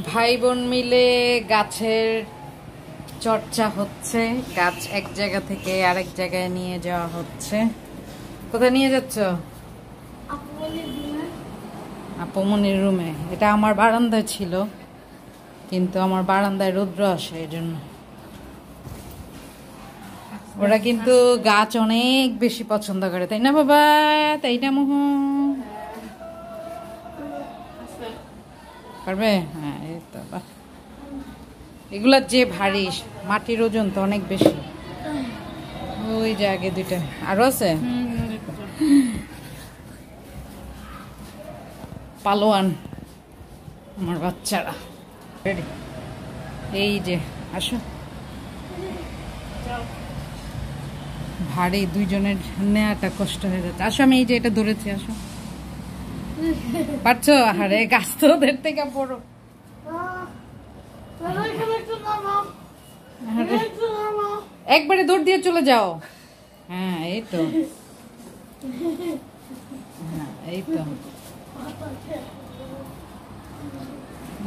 ভাই বোন মিলে গাছের চর্চা হচ্ছে। গাছ এক জায়গা থেকে আরেক জায়গায় নিয়ে যাওয়া হচ্ছে। কোথায় নিয়ে যাচ্ছ? আপুমনির রুমে। এটা আমার বারান্দায় ছিল, কিন্তু আমার বারান্দায় রৌদ্র আসে, এই জন্য। ওরা কিন্তু গাছ অনেক বেশি পছন্দ করে, তাই না বাবা? তাই না মোহ? পারবে? হ্যাঁ, এই তো। এগুলা যে ভারী, মাটির ওজন তো অনেক বেশি। ওই যে আগে দুইটা আরো আছে। পালোয়ান আমার বাচ্চারা। এই যে আসো, ভারী, দুইজনের নেওয়াটা কষ্ট হয়ে যাচ্ছে। আসো, আমি এই যে এটা ধরেছি, আসো। পারছো? আরে গাছ তো ওদের থেকে বড়। একবারে দৌড় দিয়ে চলে যাও। হ্যাঁ, এই তো। হ্যাঁ, এই তো।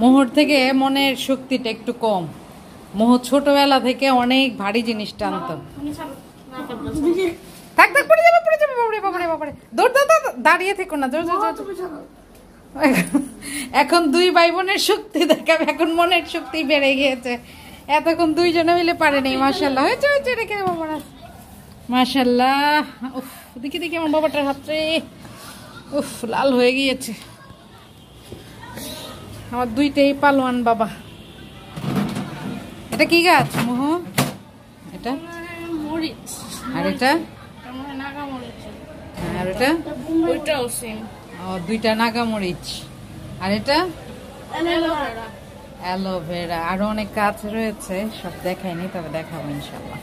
মোহর থেকে মনের শক্তিটা একটু কম। মোহ ছোটবেলা থেকে অনেক ভারী জিনিস টানতো। থাক থাক, পড়ে যাবে, পড়ে যাবে। বাবারে বাবারে বাবারে, দৌড় দাও, দাঁড়িয়ে থেকো না। এখন দুই ভাই বোনের শক্তি দেখাবে, এখন মনের শক্তি বেড়ে গিয়েছে। এতক্ষণ দুইজনে মিলে পারেনি। মাশাআল্লাহ, হয়েছে হয়েছে, রেখে বাবারা। মাশাআল্লাহ। উফ, দেখি দেখি আমার বাবাটার হাতে। উফ, লাল হয়ে গিয়েছে। আমার দুইটাই পালোয়ান বাবা। এটা কি গাছ মোহ? এটা মরিচ। আর এটা? আর এটা? ওইটাও সেম। ও, দুইটা নাগামরিচ। আর এটা অ্যালোভেরা। আরো অনেক গাছ রয়েছে, সব দেখাইনি, তবে দেখাবো ইনশাআল্লাহ।